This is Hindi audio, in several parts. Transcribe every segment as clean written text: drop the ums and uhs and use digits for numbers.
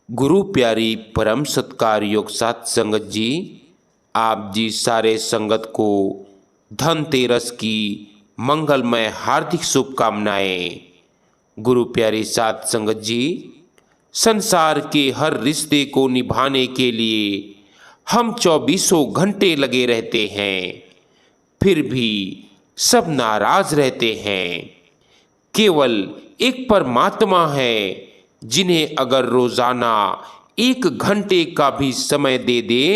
गुरु प्यारी परम सत्कार योग साथ संगत जी, आप जी सारे संगत को धनतेरस की मंगलमय हार्दिक शुभकामनाएं। गुरु प्यारी साथ संगत जी, संसार के हर रिश्ते को निभाने के लिए हम चौबीसों घंटे लगे रहते हैं, फिर भी सब नाराज रहते हैं। केवल एक परमात्मा है जिन्हें अगर रोजाना 1 घंटे का भी समय दे दे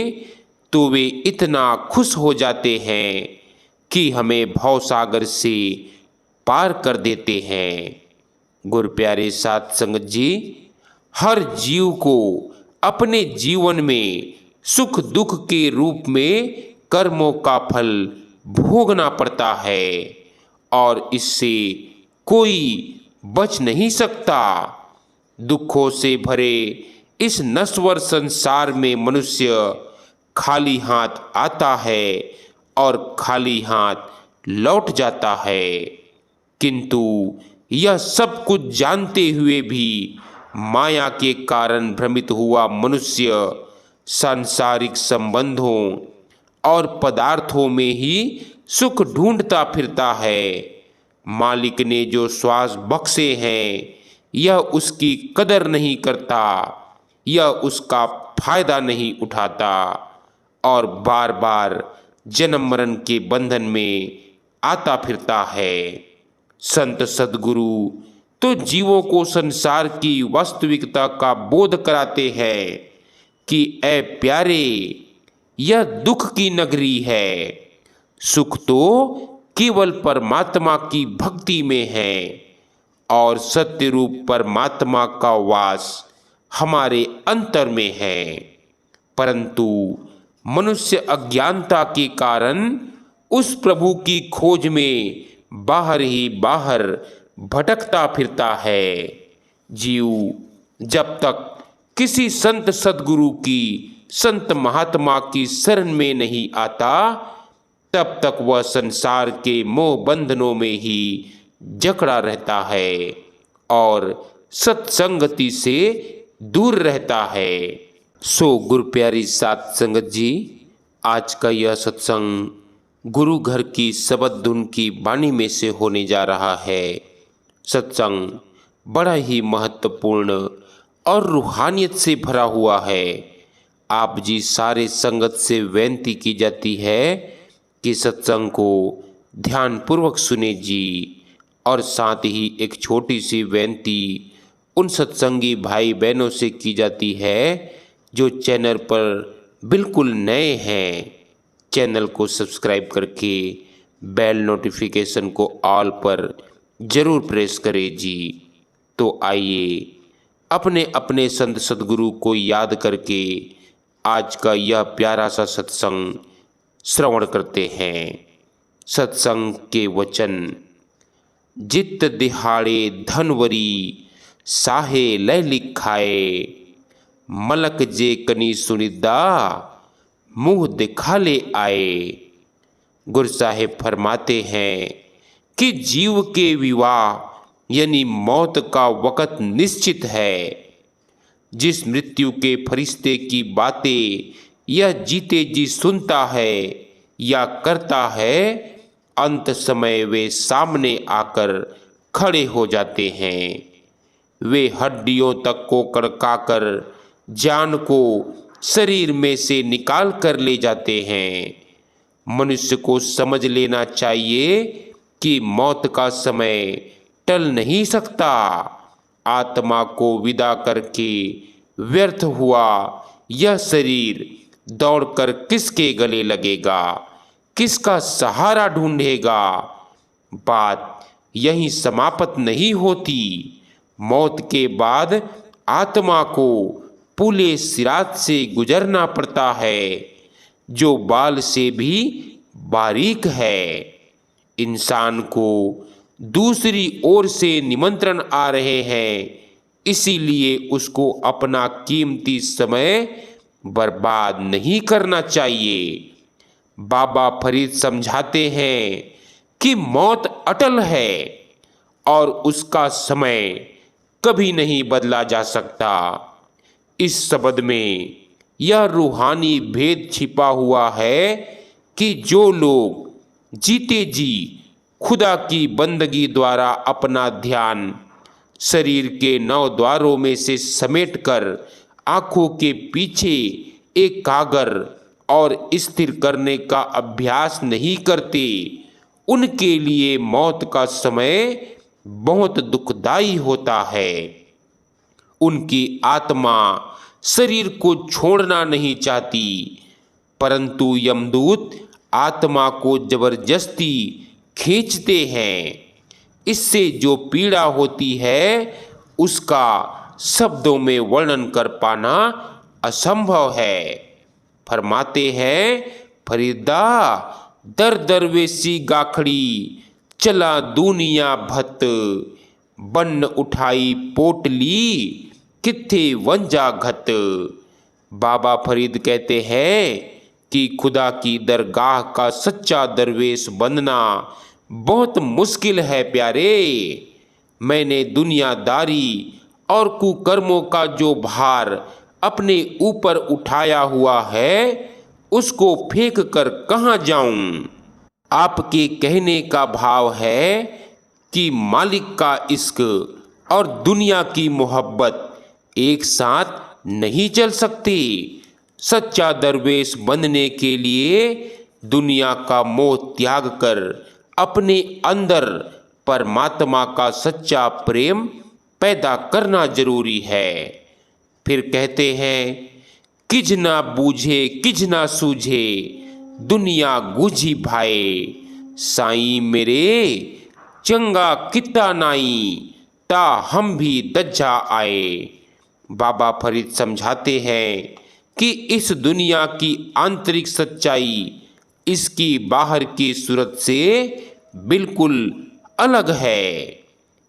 तो वे इतना खुश हो जाते हैं कि हमें भवसागर से पार कर देते हैं। गुरु प्यारे साथ संगत जी, हर जीव को अपने जीवन में सुख दुख के रूप में कर्मों का फल भोगना पड़ता है और इससे कोई बच नहीं सकता। दुखों से भरे इस नश्वर संसार में मनुष्य खाली हाथ आता है और खाली हाथ लौट जाता है, किंतु यह सब कुछ जानते हुए भी माया के कारण भ्रमित हुआ मनुष्य सांसारिक संबंधों और पदार्थों में ही सुख ढूंढता फिरता है। मालिक ने जो श्वास बख्शे हैं यह उसकी कदर नहीं करता, यह उसका फायदा नहीं उठाता और बार बार जन्म मरण के बंधन में आता फिरता है। संत सद्गुरु तो जीवों को संसार की वास्तविकता का बोध कराते हैं कि ऐ प्यारे, यह दुख की नगरी है, सुख तो केवल परमात्मा की भक्ति में है और सत्य रूप परमात्मा का वास हमारे अंतर में है। परंतु मनुष्य अज्ञानता के कारण उस प्रभु की खोज में बाहर ही बाहर भटकता फिरता है। जीव जब तक किसी संत सद्गुरु की, संत महात्मा की शरण में नहीं आता, तब तक वह संसार के मोह बंधनों में ही जकड़ा रहता है और सत्संगति से दूर रहता है। सो गुरु प्यारी साथ संगत जी, आज का यह सत्संग गुरु घर की शबद धुन की वाणी में से होने जा रहा है। सत्संग बड़ा ही महत्वपूर्ण और रूहानियत से भरा हुआ है। आप जी सारे संगत से विनती की जाती है कि सत्संग को ध्यानपूर्वक सुने जी, और साथ ही एक छोटी सी विनती उन सत्संगी भाई बहनों से की जाती है जो चैनल पर बिल्कुल नए हैं। चैनल को सब्सक्राइब करके बेल नोटिफिकेशन को ऑल पर जरूर प्रेस करें जी। तो आइए अपने अपने संत सद्गुरु को याद करके आज का यह प्यारा सा सत्संग श्रवण करते हैं। सत्संग के वचन। जित दिहाड़े धनवरी साहे लय लिखाए, मलक जे कनी सुनिदा मुंह दिखा ले आए। गुरु साहिब फरमाते हैं कि जीव के विवाह यानी मौत का वक़्त निश्चित है। जिस मृत्यु के फरिश्ते की बातें यह जीते जी सुनता है या करता है, अंत समय वे सामने आकर खड़े हो जाते हैं। वे हड्डियों तक को कड़काकर जान को शरीर में से निकाल कर ले जाते हैं। मनुष्य को समझ लेना चाहिए कि मौत का समय टल नहीं सकता। आत्मा को विदा करके व्यर्थ हुआ यह शरीर दौड़कर किसके गले लगेगा, किसका सहारा ढूंढेगा। बात यहीं समाप्त नहीं होती। मौत के बाद आत्मा को पुले सिरात से गुजरना पड़ता है, जो बाल से भी बारीक है। इंसान को दूसरी ओर से निमंत्रण आ रहे हैं, इसीलिए उसको अपना कीमती समय बर्बाद नहीं करना चाहिए। बाबा फरीद समझाते हैं कि मौत अटल है और उसका समय कभी नहीं बदला जा सकता। इस शब्द में यह रूहानी भेद छिपा हुआ है कि जो लोग जीते जी खुदा की बंदगी द्वारा अपना ध्यान शरीर के 9 द्वारों में से समेटकर आंखों के पीछे एकाग्र और स्थिर करने का अभ्यास नहीं करते, उनके लिए मौत का समय बहुत दुखदाई होता है। उनकी आत्मा शरीर को छोड़ना नहीं चाहती, परंतु यमदूत आत्मा को जबरदस्ती खींचते हैं। इससे जो पीड़ा होती है उसका शब्दों में वर्णन कर पाना असंभव है। फरमाते हैं, फरीदा दर दरवेशी गाखड़ी चला दुनिया भत, बन उठाई पोटली किथे वंजा घत। बाबा फरीद कहते हैं कि खुदा की दरगाह का सच्चा दरवेश बनना बहुत मुश्किल है प्यारे। मैंने दुनियादारी और कुकर्मों का जो भार अपने ऊपर उठाया हुआ है उसको फेंक कर कहाँ जाऊं। आपके कहने का भाव है कि मालिक का इश्क और दुनिया की मोहब्बत एक साथ नहीं चल सकती। सच्चा दरवेश बनने के लिए दुनिया का मोह त्याग कर अपने अंदर परमात्मा का सच्चा प्रेम पैदा करना जरूरी है। फिर कहते हैं, किज ना बूझे किज ना सूझे दुनिया गुझी भाए, साईं मेरे चंगा किता नाई ता हम भी दज्जा आए। बाबा फरीद समझाते हैं कि इस दुनिया की आंतरिक सच्चाई इसकी बाहर की सूरत से बिल्कुल अलग है।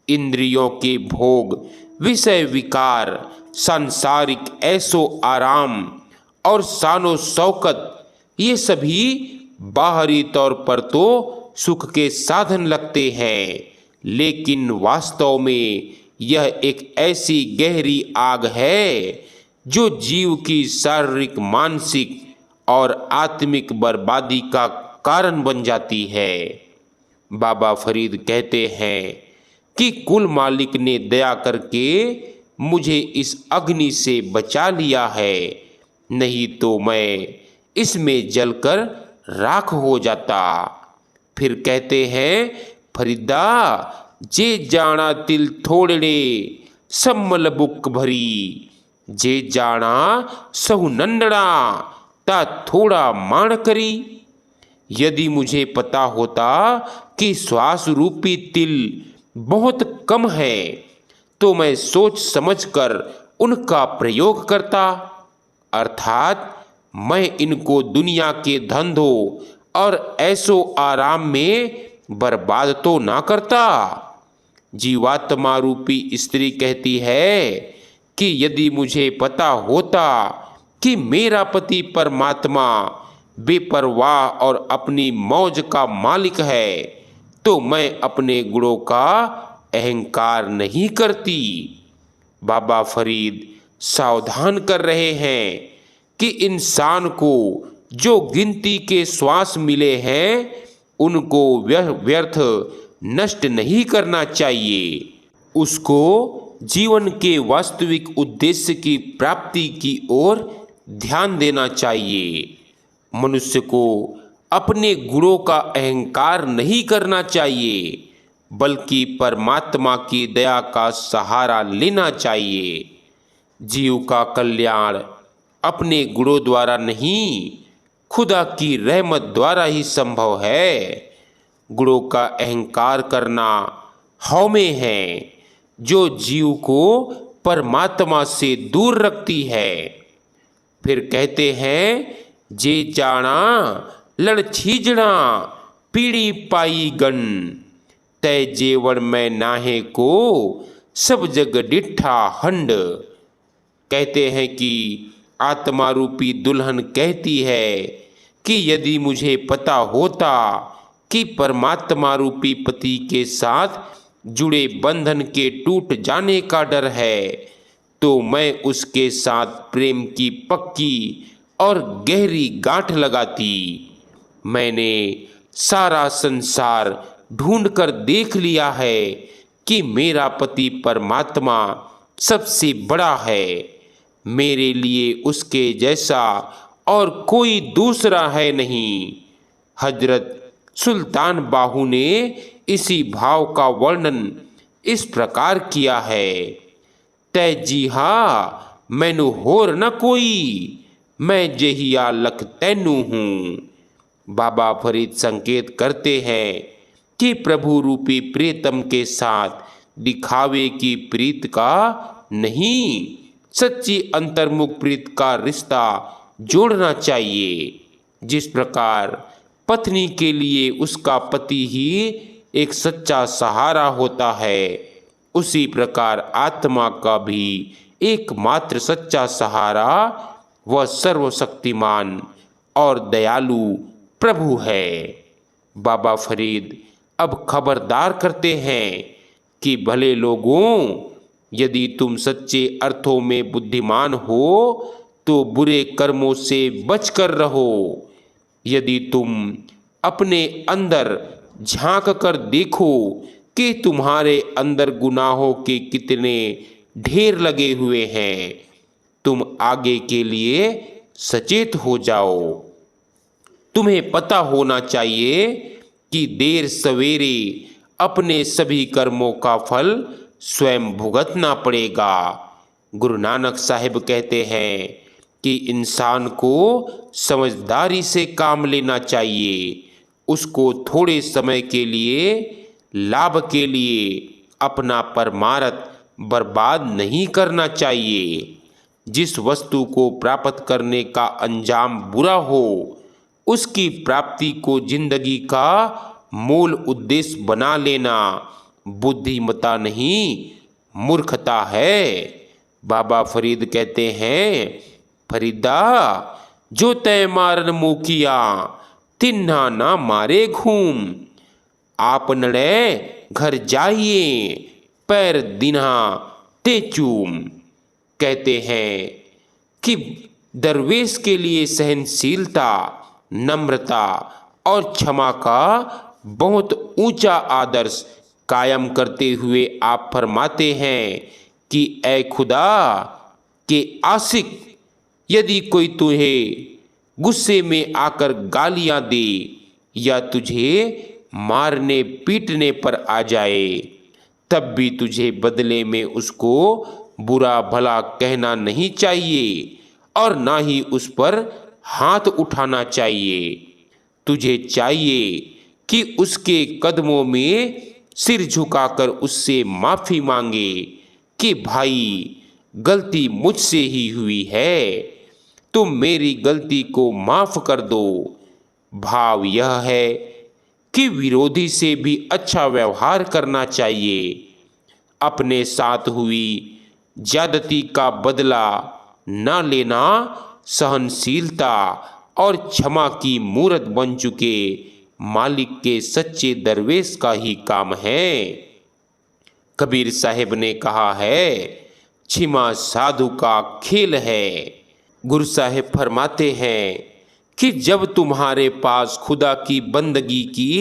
इंद्रियों के भोग, विषय विकार, सांसारिक ऐसो आराम और शानो शौकत, ये सभी बाहरी तौर पर तो सुख के साधन लगते हैं, लेकिन वास्तव में यह एक ऐसी गहरी आग है जो जीव की शारीरिक, मानसिक और आत्मिक बर्बादी का कारण बन जाती है। बाबा फरीद कहते हैं कि कुल मालिक ने दया करके मुझे इस अग्नि से बचा लिया है, नहीं तो मैं इसमें जलकर राख हो जाता। फिर कहते हैं, फरीदा जे जाना तिल थोड़े सम्मल बुक भरी, जे जाना सहु नंदड़ा ता थोड़ा मान करी। यदि मुझे पता होता कि श्वास रूपी तिल बहुत कम है तो मैं सोच समझकर उनका प्रयोग करता, अर्थात मैं इनको दुनिया के धंधों और ऐसो आराम में बर्बाद तो ना करता। जीवात्मा रूपी स्त्री कहती है कि यदि मुझे पता होता कि मेरा पति परमात्मा बेपरवाह और अपनी मौज का मालिक है तो मैं अपने गुणों का अहंकार नहीं करती। बाबा फरीद सावधान कर रहे हैं कि इंसान को जो गिनती के श्वास मिले हैं उनको व्यर्थ नष्ट नहीं करना चाहिए। उसको जीवन के वास्तविक उद्देश्य की प्राप्ति की ओर ध्यान देना चाहिए। मनुष्य को अपने गुणों का अहंकार नहीं करना चाहिए, बल्कि परमात्मा की दया का सहारा लेना चाहिए। जीव का कल्याण अपने गुणों द्वारा नहीं, खुदा की रहमत द्वारा ही संभव है। गुणों का अहंकार करना हौमे है जो जीव को परमात्मा से दूर रखती है। फिर कहते हैं, जे जाना लड़ छीजड़ा पीड़ी पाई गन, तय जेवण में नाहे को सब जग डिठा हंड। कहते हैं कि आत्मा रूपी दुल्हन कहती है कि यदि मुझे पता होता कि परमात्मा रूपी पति के साथ जुड़े बंधन के टूट जाने का डर है तो मैं उसके साथ प्रेम की पक्की और गहरी गांठ लगाती। मैंने सारा संसार ढूंढकर देख लिया है कि मेरा पति परमात्मा सबसे बड़ा है। मेरे लिए उसके जैसा और कोई दूसरा है नहीं। हजरत सुल्तान बाहू ने इसी भाव का वर्णन इस प्रकार किया है। तै जी हा मैनू होर न कोई, मैं जेहिया लख तैनू हूँ। बाबा फरीद संकेत करते हैं कि प्रभु रूपी प्रियतम के साथ दिखावे की प्रीत का नहीं, सच्ची अंतर्मुख प्रीत का रिश्ता जोड़ना चाहिए। जिस प्रकार पत्नी के लिए उसका पति ही एक सच्चा सहारा होता है, उसी प्रकार आत्मा का भी एकमात्र सच्चा सहारा वह सर्वशक्तिमान और दयालु प्रभु है। बाबा फरीद अब खबरदार करते हैं कि भले लोगों, यदि तुम सच्चे अर्थों में बुद्धिमान हो तो बुरे कर्मों से बचकर रहो। यदि तुम अपने अंदर झांक कर देखो कि तुम्हारे अंदर गुनाहों के कितने ढेर लगे हुए हैं, तुम आगे के लिए सचेत हो जाओ। तुम्हें पता होना चाहिए कि देर सवेरे अपने सभी कर्मों का फल स्वयं भुगतना पड़ेगा। गुरु नानक साहिब कहते हैं कि इंसान को समझदारी से काम लेना चाहिए। उसको थोड़े समय के लिए, लाभ के लिए अपना परमार्थ बर्बाद नहीं करना चाहिए। जिस वस्तु को प्राप्त करने का अंजाम बुरा हो, उसकी प्राप्ति को जिंदगी का मूल उद्देश्य बना लेना बुद्धिमता नहीं, मूर्खता है। बाबा फरीद कहते हैं, फरीदा जो तय मारन मुखिया तिन्हा ना मारे घूम, आप नड़े घर जाइए पैर दिन्हा ते चूम। कहते हैं कि दरवेश के लिए सहनशीलता, नम्रता और क्षमा का बहुत ऊंचा आदर्श कायम करते हुए आप फरमाते हैं कि ऐ खुदा के आशिक, यदि कोई तुझे गुस्से में आकर गालियां दे या तुझे मारने पीटने पर आ जाए, तब भी तुझे बदले में उसको बुरा भला कहना नहीं चाहिए और ना ही उस पर हाथ उठाना चाहिए। तुझे चाहिए कि उसके कदमों में सिर झुकाकर उससे माफ़ी मांगे कि भाई गलती मुझसे ही हुई है, तुम मेरी गलती को माफ़ कर दो। भाव यह है कि विरोधी से भी अच्छा व्यवहार करना चाहिए। अपने साथ हुई ज्यादती का बदला न लेना सहनशीलता और क्षमा की मूरत बन चुके मालिक के सच्चे दरवेश का ही काम है। कबीर साहिब ने कहा है, क्षमा साधु का खेल है। गुरु साहिब फरमाते हैं कि जब तुम्हारे पास खुदा की बंदगी की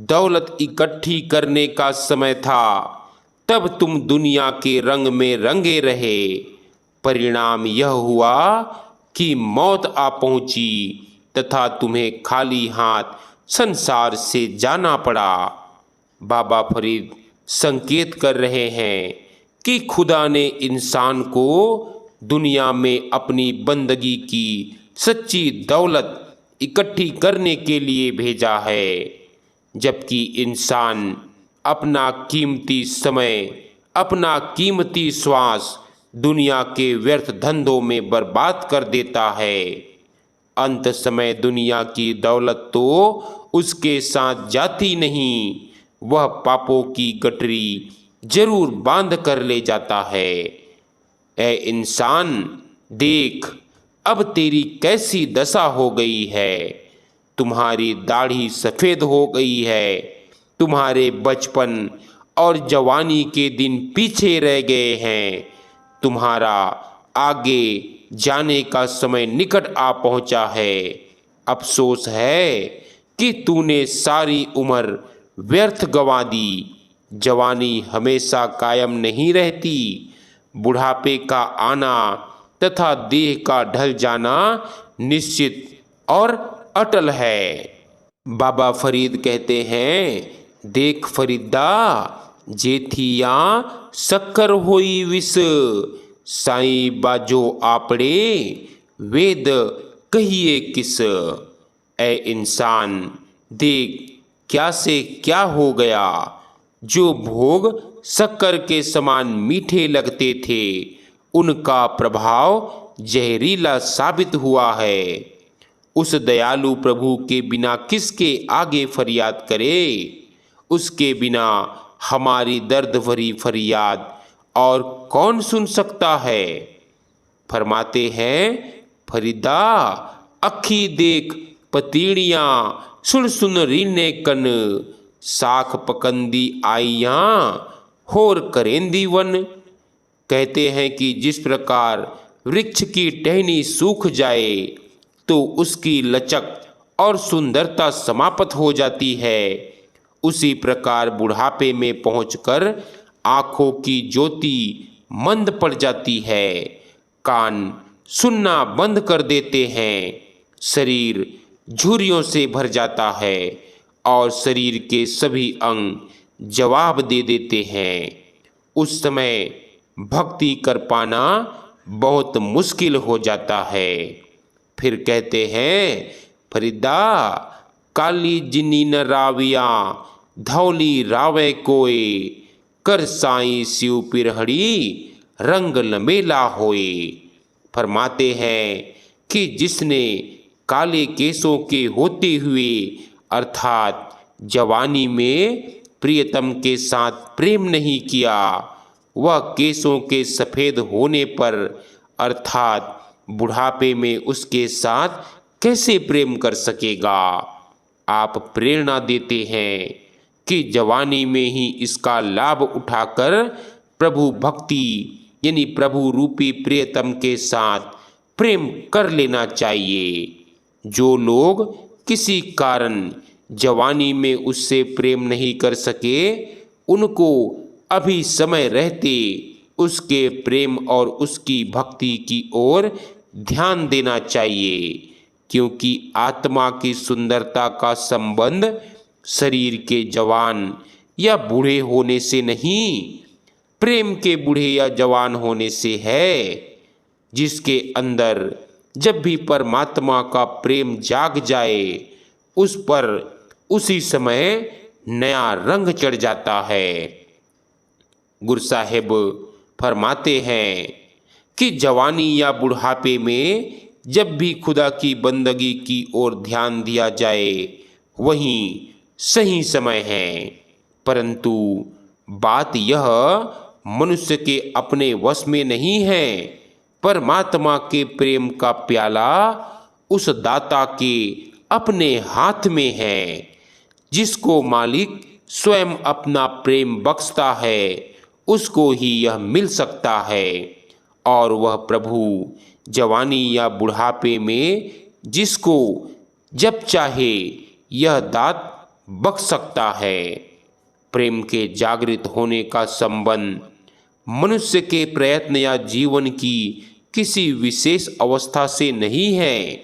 दौलत इकट्ठी करने का समय था, तब तुम दुनिया के रंग में रंगे रहे। परिणाम यह हुआ कि मौत आ पहुंची तथा तुम्हें खाली हाथ संसार से जाना पड़ा। बाबा फरीद संकेत कर रहे हैं कि खुदा ने इंसान को दुनिया में अपनी बंदगी की सच्ची दौलत इकट्ठी करने के लिए भेजा है, जबकि इंसान अपना कीमती समय, अपना कीमती श्वास दुनिया के व्यर्थ धंधों में बर्बाद कर देता है। अंत समय दुनिया की दौलत तो उसके साथ जाती नहीं, वह पापों की गठरी जरूर बांध कर ले जाता है। ऐ इंसान देख, अब तेरी कैसी दशा हो गई है। तुम्हारी दाढ़ी सफ़ेद हो गई है, तुम्हारे बचपन और जवानी के दिन पीछे रह गए हैं, तुम्हारा आगे जाने का समय निकट आ पहुंचा है। अफसोस है कि तूने सारी उम्र व्यर्थ गंवा दी। जवानी हमेशा कायम नहीं रहती। बुढ़ापे का आना तथा देह का ढल जाना निश्चित और अटल है। बाबा फरीद कहते हैं, देख फरीदा, जेठिया शक्कर होई विष, साईं बाजो आपड़े वेद कहिए किस। ए इंसान, देख क्या से क्या हो गया। जो भोग शक्कर के समान मीठे लगते थे, उनका प्रभाव जहरीला साबित हुआ है। उस दयालु प्रभु के बिना किसके आगे फरियाद करे। उसके बिना हमारी दर्द भरी फरियाद और कौन सुन सकता है। फरमाते हैं, फरीदा अखी देख पतीड़ियाँ, सुन सुन रीने कन, साख पकंदी आइयाँ होर करेंदी वन। कहते हैं कि जिस प्रकार वृक्ष की टहनी सूख जाए तो उसकी लचक और सुंदरता समाप्त हो जाती है, उसी प्रकार बुढ़ापे में पहुंचकर आँखों की ज्योति मंद पड़ जाती है, कान सुनना बंद कर देते हैं, शरीर झुर्रियों से भर जाता है और शरीर के सभी अंग जवाब दे देते हैं। उस समय भक्ति कर पाना बहुत मुश्किल हो जाता है। फिर कहते हैं, फरीदा काली जिनी न राविया, धौली रावे कोय, कर साई शिव पिरहड़ी, रंग लमेला होए। फरमाते हैं कि जिसने काले केसों के होते हुए अर्थात जवानी में प्रियतम के साथ प्रेम नहीं किया, वह केसों के सफ़ेद होने पर अर्थात बुढ़ापे में उसके साथ कैसे प्रेम कर सकेगा। आप प्रेरणा देते हैं कि जवानी में ही इसका लाभ उठाकर प्रभु भक्ति यानी प्रभु रूपी प्रियतम के साथ प्रेम कर लेना चाहिए। जो लोग किसी कारण जवानी में उससे प्रेम नहीं कर सके, उनको अभी समय रहते उसके प्रेम और उसकी भक्ति की ओर ध्यान देना चाहिए, क्योंकि आत्मा की सुंदरता का संबंध शरीर के जवान या बूढ़े होने से नहीं, प्रेम के बूढ़े या जवान होने से है। जिसके अंदर जब भी परमात्मा का प्रेम जाग जाए, उस पर उसी समय नया रंग चढ़ जाता है। गुरु साहिब फरमाते हैं कि जवानी या बुढ़ापे में जब भी खुदा की बंदगी की ओर ध्यान दिया जाए, वही सही समय है। परंतु बात यह मनुष्य के अपने वश में नहीं है। परमात्मा के प्रेम का प्याला उस दाता के अपने हाथ में है। जिसको मालिक स्वयं अपना प्रेम बख्शता है, उसको ही यह मिल सकता है। और वह प्रभु जवानी या बुढ़ापे में जिसको जब चाहे यह दात बख्श सकता है। प्रेम के जागृत होने का संबंध मनुष्य के प्रयत्न या जीवन की किसी विशेष अवस्था से नहीं है,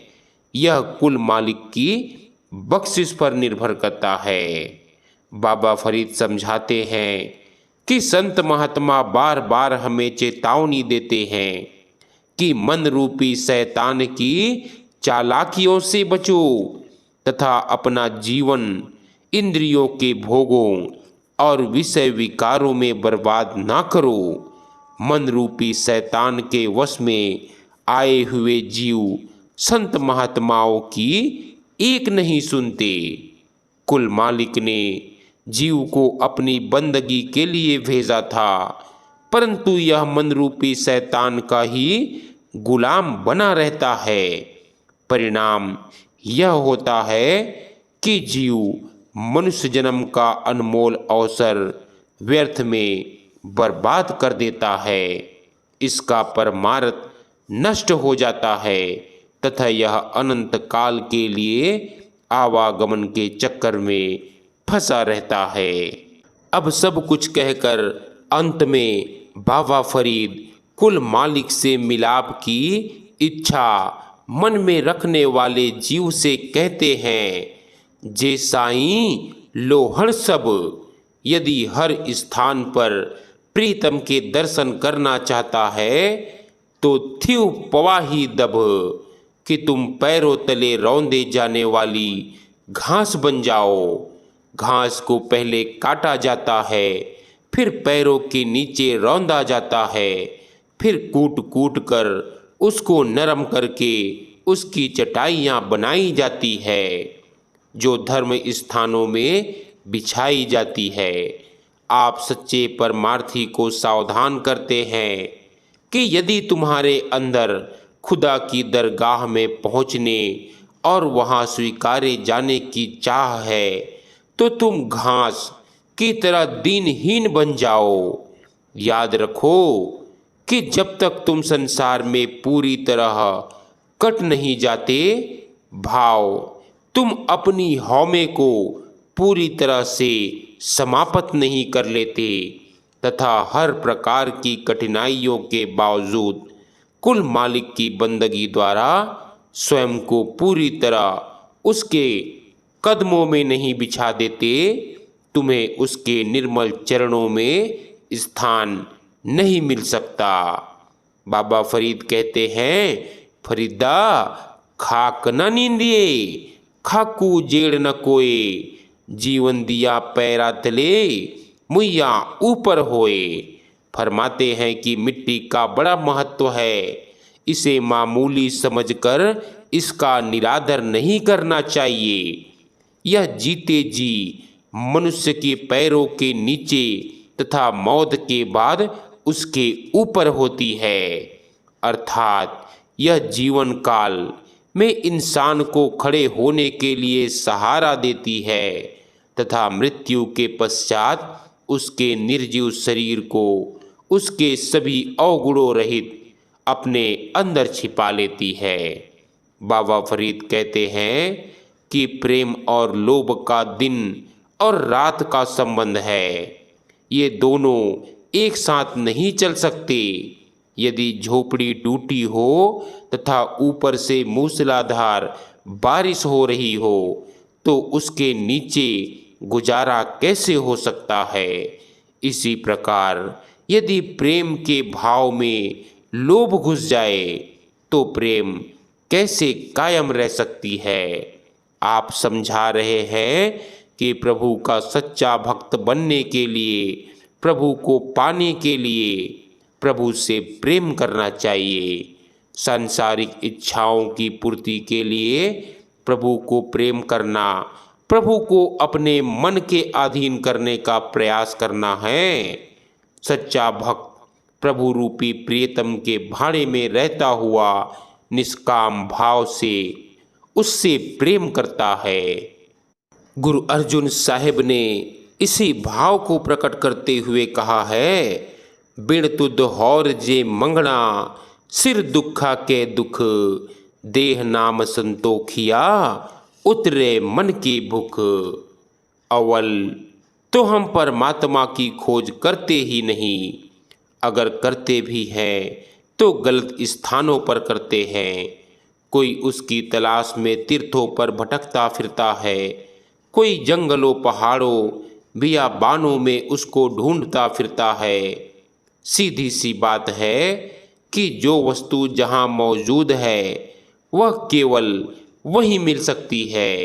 यह कुल मालिक की बख्शिश पर निर्भर करता है। बाबा फरीद समझाते हैं कि संत महात्मा बार बार हमें चेतावनी देते हैं कि मन रूपी शैतान की चालाकियों से बचो तथा अपना जीवन इंद्रियों के भोगों और विषय विकारों में बर्बाद ना करो। मन रूपी शैतान के वश में आए हुए जीव संत महात्माओं की एक नहीं सुनते। कुल मालिक ने जीव को अपनी बंदगी के लिए भेजा था, परंतु यह मन रूपी शैतान का ही गुलाम बना रहता है। परिणाम यह होता है कि जीव मनुष्य जन्म का अनमोल अवसर व्यर्थ में बर्बाद कर देता है। इसका परमार्थ नष्ट हो जाता है तथा यह अनंत काल के लिए आवागमन के चक्कर में फंसा रहता है। अब सब कुछ कहकर अंत में बाबा फरीद कुल मालिक से मिलाप की इच्छा मन में रखने वाले जीव से कहते हैं, जे साईं लोहड़ सब, यदि हर स्थान पर प्रीतम के दर्शन करना चाहता है तो थिव पवाही दब, कि तुम पैरों तले रौंदे जाने वाली घास बन जाओ। घास को पहले काटा जाता है, फिर पैरों के नीचे रौंदा जाता है, फिर कूट कूट कर उसको नरम करके उसकी चटाइयाँ बनाई जाती है, जो धर्म स्थानों में बिछाई जाती है। आप सच्चे परमार्थी को सावधान करते हैं कि यदि तुम्हारे अंदर खुदा की दरगाह में पहुँचने और वहाँ स्वीकारे जाने की चाह है तो तुम घास की तरह दीनहीन बन जाओ। याद रखो कि जब तक तुम संसार में पूरी तरह कट नहीं जाते, भाव तुम अपनी हौमे को पूरी तरह से समाप्त नहीं कर लेते तथा हर प्रकार की कठिनाइयों के बावजूद कुल मालिक की बंदगी द्वारा स्वयं को पूरी तरह उसके कदमों में नहीं बिछा देते, तुम्हें उसके निर्मल चरणों में स्थान नहीं मिल सकता। बाबा फरीद कहते हैं, फरीदा खाक न नींदिए, खाकू जेड़ न कोए, जीवन दिया पैरा तले, मुइया ऊपर होए। फरमाते हैं कि मिट्टी का बड़ा महत्व है, इसे मामूली समझकर इसका निरादर नहीं करना चाहिए। यह जीते जी मनुष्य के पैरों के नीचे तथा मौत के बाद उसके ऊपर होती है, अर्थात यह जीवन काल में इंसान को खड़े होने के लिए सहारा देती है तथा मृत्यु के पश्चात उसके निर्जीव शरीर को उसके सभी अवगुणों रहित अपने अंदर छिपा लेती है। बाबा फरीद कहते हैं कि प्रेम और लोभ का दिन और रात का संबंध है, ये दोनों एक साथ नहीं चल सकते। यदि झोपड़ी टूटी हो तथा ऊपर से मूसलाधार बारिश हो रही हो तो उसके नीचे गुजारा कैसे हो सकता है। इसी प्रकार यदि प्रेम के भाव में लोभ घुस जाए तो प्रेम कैसे कायम रह सकती है। आप समझा रहे हैं कि प्रभु का सच्चा भक्त बनने के लिए, प्रभु को पाने के लिए प्रभु से प्रेम करना चाहिए। सांसारिक इच्छाओं की पूर्ति के लिए प्रभु को प्रेम करना, प्रभु को अपने मन के अधीन करने का प्रयास करना है। सच्चा भक्त प्रभु रूपी प्रियतम के भाड़े में रहता हुआ निष्काम भाव से उससे प्रेम करता है। गुरु अर्जुन साहिब ने इसी भाव को प्रकट करते हुए कहा है, बिण तुद हौर जे मंगना, सिर दुखा के दुख, देह नाम संतोखिया, उतरे मन की भूख। अव्वल तो हम परमात्मा की खोज करते ही नहीं, अगर करते भी हैं तो गलत स्थानों पर करते हैं। कोई उसकी तलाश में तीर्थों पर भटकता फिरता है, कोई जंगलों पहाड़ों बियाबानों में उसको ढूंढता फिरता है। सीधी सी बात है कि जो वस्तु जहाँ मौजूद है वह केवल वही मिल सकती है।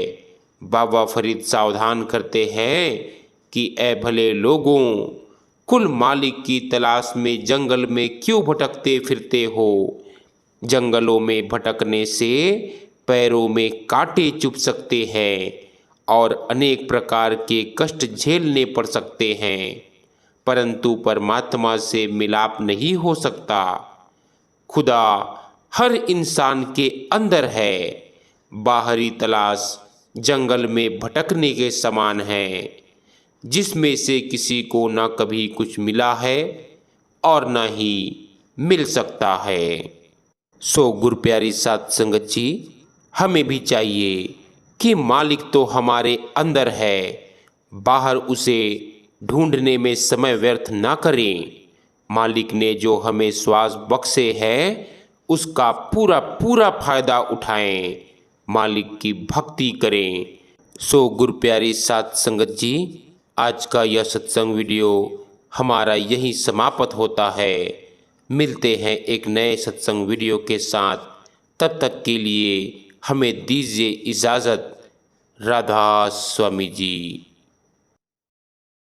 बाबा फरीद सावधान करते हैं कि ऐ भले लोगों, कुल मालिक की तलाश में जंगल में क्यों भटकते फिरते हो। जंगलों में भटकने से पैरों में कांटे चुभ सकते हैं और अनेक प्रकार के कष्ट झेलने पड़ सकते हैं, परंतु परमात्मा से मिलाप नहीं हो सकता। खुदा हर इंसान के अंदर है। बाहरी तलाश जंगल में भटकने के समान है, जिसमें से किसी को न कभी कुछ मिला है और न ही मिल सकता है। सो गुरु प्यारी साध संगत जी, हमें भी चाहिए कि मालिक तो हमारे अंदर है, बाहर उसे ढूंढने में समय व्यर्थ ना करें। मालिक ने जो हमें श्वास बख्शे है उसका पूरा पूरा फायदा उठाएं, मालिक की भक्ति करें। सो गुरु प्यारी साध संगत जी, आज का यह सत्संग वीडियो हमारा यही समाप्त होता है। मिलते हैं एक नए सत्संग वीडियो के साथ, तब तक के लिए हमें दीजिए इजाज़त। राधा स्वामी जी।